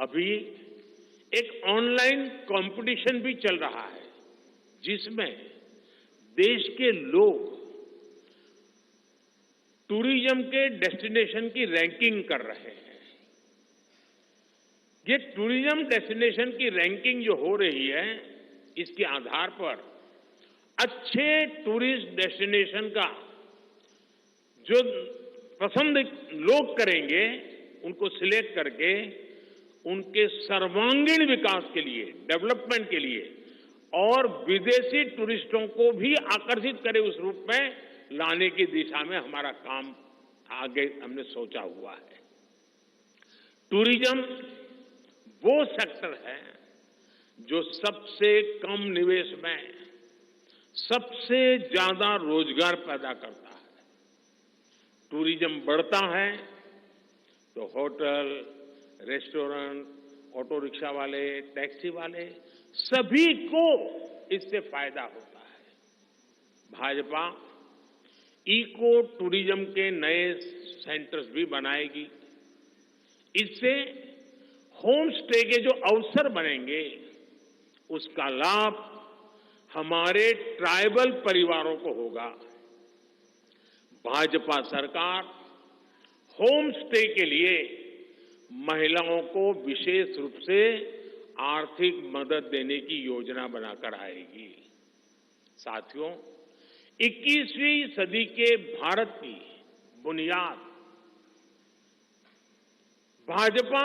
अभी एक online competition भी चल रहा है जिसमें देश के लोग टूरिज्म के डेस्टिनेशन की रैंकिंग कर रहे हैं। ये टूरिज्म डेस्टिनेशन की रैंकिंग जो हो रही है, इसके आधार पर अच्छे टूरिस्ट डेस्टिनेशन का जो पसंद लोग करेंगे, उनको सिलेक्ट करके उनके सर्वांगीण विकास के लिए, डेवलपमेंट के लिए और विदेशी टूरिस्टों को भी आकर्षित करे उस रूप में लाने की दिशा में हमारा काम आगे हमने सोचा हुआ है। टूरिज्म वो सेक्टर है जो सबसे कम निवेश में सबसे ज्यादा रोजगार पैदा करता है। टूरिज्म बढ़ता है तो होटल, रेस्टोरेंट, ऑटो रिक्शा वाले, टैक्सी वाले सभी को इससे फायदा होता है। भाजपा इको टूरिज्म के नए सेंटर्स भी बनाएगी। इससे होम स्टे के जो अवसर बनेंगे, उसका लाभ हमारे ट्राइबल परिवारों को होगा। भाजपा सरकार होम स्टे के लिए महिलाओं को विशेष रूप से आर्थिक मदद देने की योजना बनाकर आएगी। साथियों, 21वीं सदी के भारत की बुनियाद भाजपा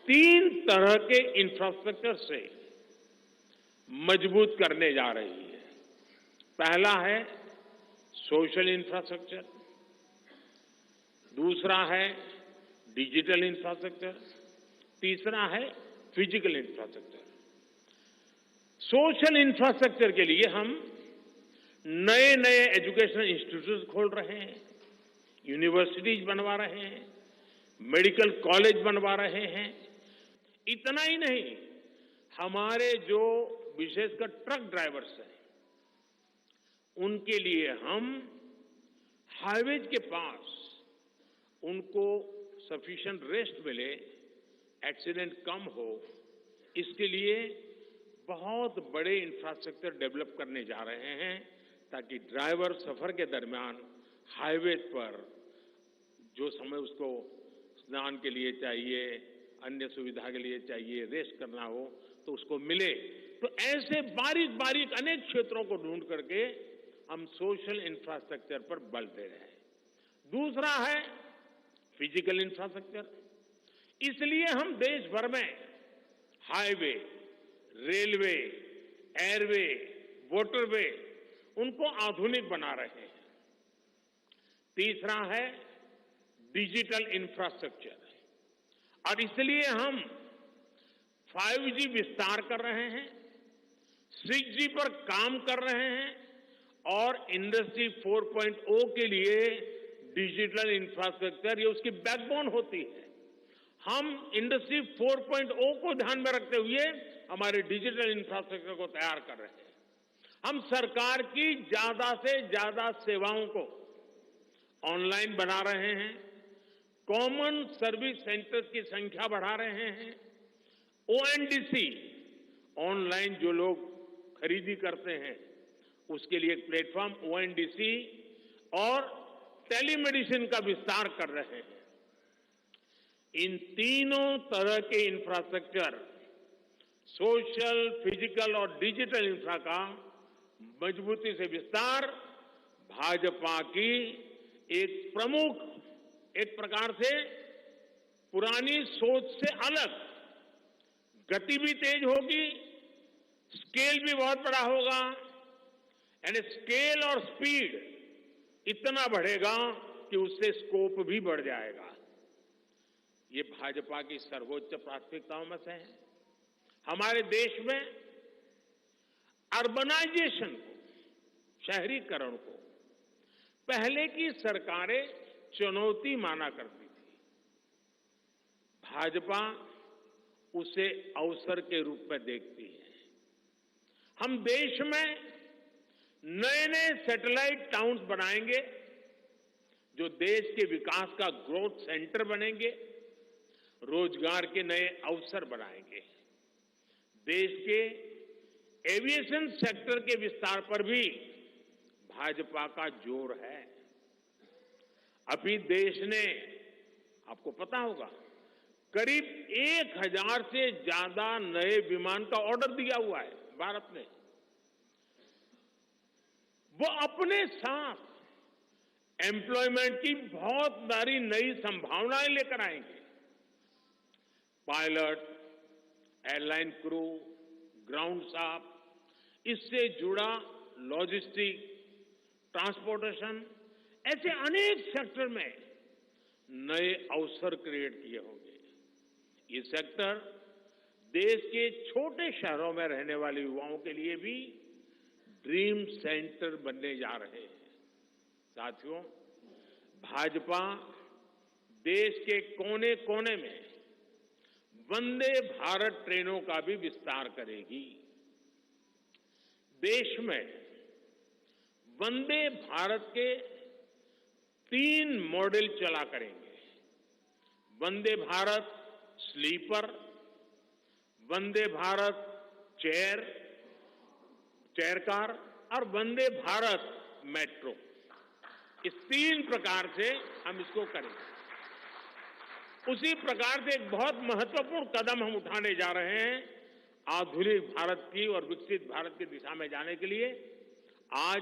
3 तरह के इंफ्रास्ट्रक्चर से मजबूत करने जा रही है। पहला है सोशल इंफ्रास्ट्रक्चर, दूसरा है डिजिटल इंफ्रास्ट्रक्चर, तीसरा है फिजिकल इंफ्रास्ट्रक्चर। सोशल इंफ्रास्ट्रक्चर के लिए हम नए नए एजुकेशनल इंस्टीट्यूट खोल रहे हैं, यूनिवर्सिटीज बनवा रहे हैं, मेडिकल कॉलेज बनवा रहे हैं। इतना ही नहीं, हमारे जो विशेषकर ट्रक ड्राइवर्स हैं, उनके लिए हम हाईवेज के पास उनको सफिशिएंट रेस्ट मिले, एक्सीडेंट कम हो, इसके लिए बहुत बड़े इंफ्रास्ट्रक्चर डेवलप करने जा रहे हैं ताकि ड्राइवर सफर के दरमियान हाईवे पर जो समय उसको स्नान के लिए चाहिए, अन्य सुविधा के लिए चाहिए, रेस्ट करना हो तो उसको मिले। तो ऐसे बारीक बारीक अनेक क्षेत्रों को ढूंढ करके हम सोशल इंफ्रास्ट्रक्चर पर बल दे रहे हैं। दूसरा है फिजिकल इंफ्रास्ट्रक्चर। इसलिए हम देश भर में हाईवे, रेलवे, एयरवे, वाटरवे उनको आधुनिक बना रहे हैं। तीसरा है डिजिटल इंफ्रास्ट्रक्चर, और इसलिए हम 5G विस्तार कर रहे हैं, 6G पर काम कर रहे हैं और इंडस्ट्री 4.0 के लिए डिजिटल इंफ्रास्ट्रक्चर ये उसकी बैकबोन होती है। हम इंडस्ट्री 4.0 को ध्यान में रखते हुए हमारे डिजिटल इंफ्रास्ट्रक्चर को तैयार कर रहे हैं। हम सरकार की ज्यादा से ज्यादा सेवाओं को ऑनलाइन बना रहे हैं, कॉमन सर्विस सेंटर्स की संख्या बढ़ा रहे हैं, ONDC ऑनलाइन जो लोग खरीदी करते हैं उसके लिए एक प्लेटफॉर्म ONDC और टेलीमेडिसिन का विस्तार कर रहे हैं। इन तीनों तरह के इंफ्रास्ट्रक्चर, सोशल, फिजिकल और डिजिटल इंफ्रा का मजबूती से विस्तार भाजपा की एक प्रमुख, एक प्रकार से पुरानी सोच से अलग, गति भी तेज होगी, स्केल भी बहुत बड़ा होगा, यानी स्केल और स्पीड इतना बढ़ेगा कि उससे स्कोप भी बढ़ जाएगा। ये भाजपा की सर्वोच्च प्राथमिकताओं में से है। हमारे देश में अर्बनाइजेशन को, शहरीकरण को पहले की सरकारें चुनौती माना करती थी। भाजपा उसे अवसर के रूप में देखती है। हम देश में नए नए सैटेलाइट टाउन्स बनाएंगे जो देश के विकास का ग्रोथ सेंटर बनेंगे। रोजगार के नए अवसर बनाएंगे। देश के एविएशन सेक्टर के विस्तार पर भी भाजपा का जोर है। अभी देश ने, आपको पता होगा, करीब 1000 से ज्यादा नए विमान का ऑर्डर दिया हुआ है भारत ने। वो अपने साथ एम्प्लॉयमेंट की बहुत सारी नई संभावनाएं लेकर आएंगे। Pilot, airline crew, ground staff, इससे जुड़ा लॉजिस्टिक, ट्रांसपोर्टेशन, ऐसे अनेक सेक्टर में नए अवसर क्रिएट किए होंगे। ये सेक्टर देश के छोटे शहरों में रहने वाले युवाओं के लिए भी ड्रीम सेंटर बनने जा रहे हैं। साथियों, भाजपा देश के कोने कोने में वंदे भारत ट्रेनों का भी विस्तार करेगी। देश में वंदे भारत के 3 मॉडल चला करेंगे। Vande Bharat sleeper, Vande Bharat chair car और वंदे भारत मेट्रो। इस 3 प्रकार से हम इसको करेंगे। उसी प्रकार से एक बहुत महत्वपूर्ण कदम हम उठाने जा रहे हैं आधुनिक भारत की और विकसित भारत की दिशा में जाने के लिए। आज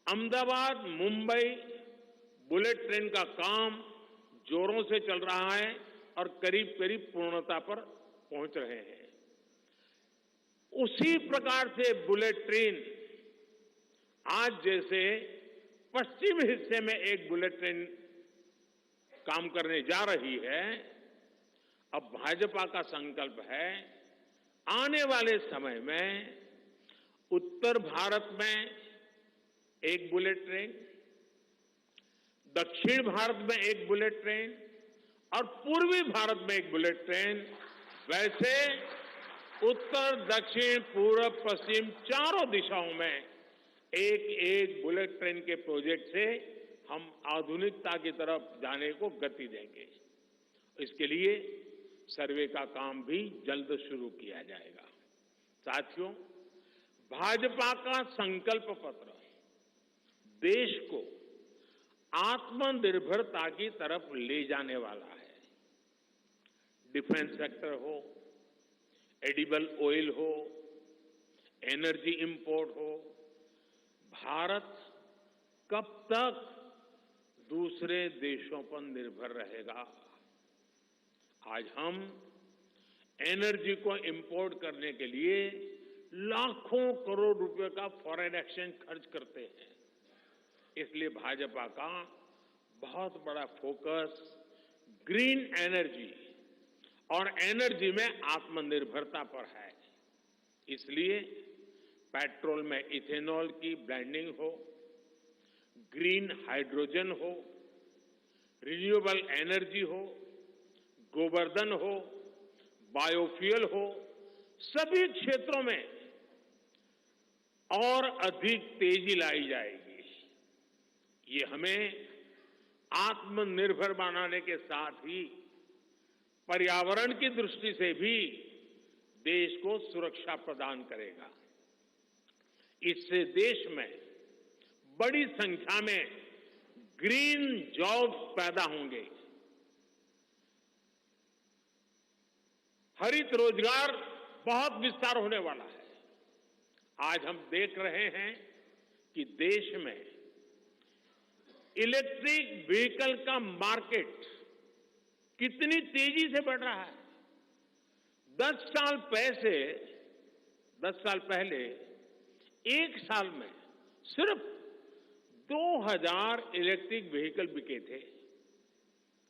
अहमदाबाद मुंबई बुलेट ट्रेन का काम जोरों से चल रहा है और करीब करीब पूर्णता पर पहुंच रहे हैं। उसी प्रकार से बुलेट ट्रेन आज जैसे पश्चिम हिस्से में एक बुलेट ट्रेन काम करने जा रही है, अब भाजपा का संकल्प है आने वाले समय में उत्तर भारत में एक बुलेट ट्रेन, दक्षिण भारत में एक बुलेट ट्रेन और पूर्वी भारत में एक बुलेट ट्रेन, वैसे उत्तर, दक्षिण, पूर्व, पश्चिम चारों दिशाओं में एक एक बुलेट ट्रेन के प्रोजेक्ट से हम आधुनिकता की तरफ जाने को गति देंगे। इसके लिए सर्वे का काम भी जल्द शुरू किया जाएगा। साथियों, भाजपा का संकल्प पत्र देश को आत्मनिर्भरता की तरफ ले जाने वाला है। डिफेंस सेक्टर हो, एडिबल ऑयल हो, एनर्जी इंपोर्ट हो, भारत कब तक दूसरे देशों पर निर्भर रहेगा? आज हम एनर्जी को इंपोर्ट करने के लिए लाखों करोड़ रुपए का फॉरेन एक्सचेंज खर्च करते हैं। इसलिए भाजपा का बहुत बड़ा फोकस ग्रीन एनर्जी और एनर्जी में आत्मनिर्भरता पर है। इसलिए पेट्रोल में इथेनॉल की ब्लेंडिंग हो, ग्रीन हाइड्रोजन हो, रिन्यूएबल एनर्जी हो, गोवर्धन हो, बायोफ्यूल हो, सभी क्षेत्रों में और अधिक तेजी लाई जाएगी। ये हमें आत्मनिर्भर बनाने के साथ ही पर्यावरण की दृष्टि से भी देश को सुरक्षा प्रदान करेगा। इससे देश में बड़ी संख्या में ग्रीन जॉब्स पैदा होंगे। हरित रोजगार बहुत विस्तार होने वाला है। आज हम देख रहे हैं कि देश में इलेक्ट्रिक व्हीकल का मार्केट कितनी तेजी से बढ़ रहा है। 10 साल पहले एक साल में सिर्फ 2000 इलेक्ट्रिक व्हीकल बिके थे।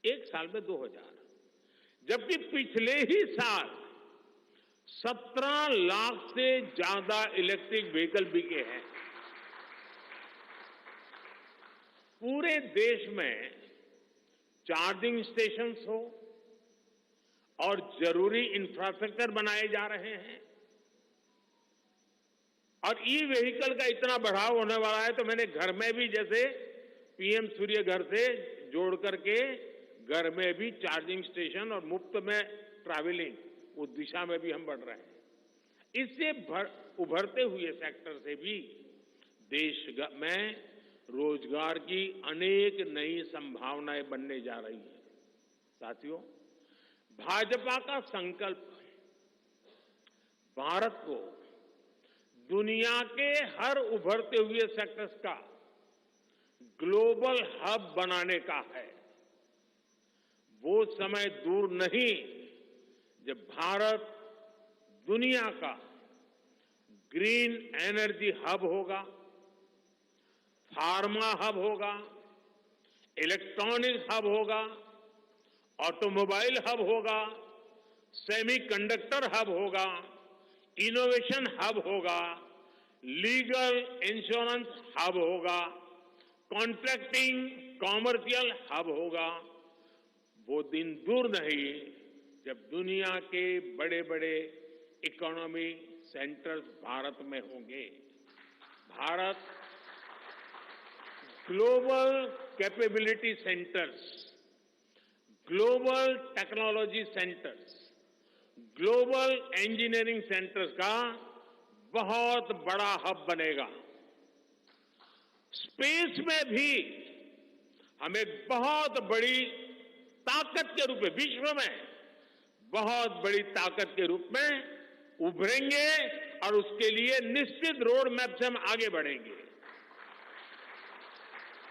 एक साल में 2000, जबकि पिछले ही साल 17 लाख से ज्यादा इलेक्ट्रिक व्हीकल बिके हैं। पूरे देश में चार्जिंग स्टेशंस हो और जरूरी इंफ्रास्ट्रक्चर बनाए जा रहे हैं और ई व्हीकल का इतना बढ़ाव होने वाला है, तो मैंने घर में भी जैसे पीएम सूर्य घर से जोड़ करके घर में भी चार्जिंग स्टेशन और मुफ्त में ट्रैवलिंग उस दिशा में भी हम बढ़ रहे हैं। इससे उभरते हुए सेक्टर से भी देश में रोजगार की अनेक नई संभावनाएं बनने जा रही है। साथियों, भाजपा का संकल्प भारत को दुनिया के हर उभरते हुए सेक्टर्स का ग्लोबल हब बनाने का है। वो समय दूर नहीं जब भारत दुनिया का ग्रीन एनर्जी हब होगा, फार्मा हब होगा, इलेक्ट्रॉनिक हब होगा, ऑटोमोबाइल हब होगा, सेमीकंडक्टर हब होगा, इनोवेशन हब होगा, लीगल इंश्योरेंस हब होगा, कॉन्ट्रैक्टिंग कॉमर्शियल हब होगा। वो दिन दूर नहीं जब दुनिया के बड़े बड़े इकोनॉमी सेंटर्स भारत में होंगे। Bharat global capability centres, global technology centres, global engineering centres का बहुत बड़ा हब बनेगा। स्पेस में भी हम एक बहुत बड़ी ताकत के रूप में, विश्व में बहुत बड़ी ताकत के रूप में उभरेंगे और उसके लिए निश्चित रोड मैप से हम आगे बढ़ेंगे।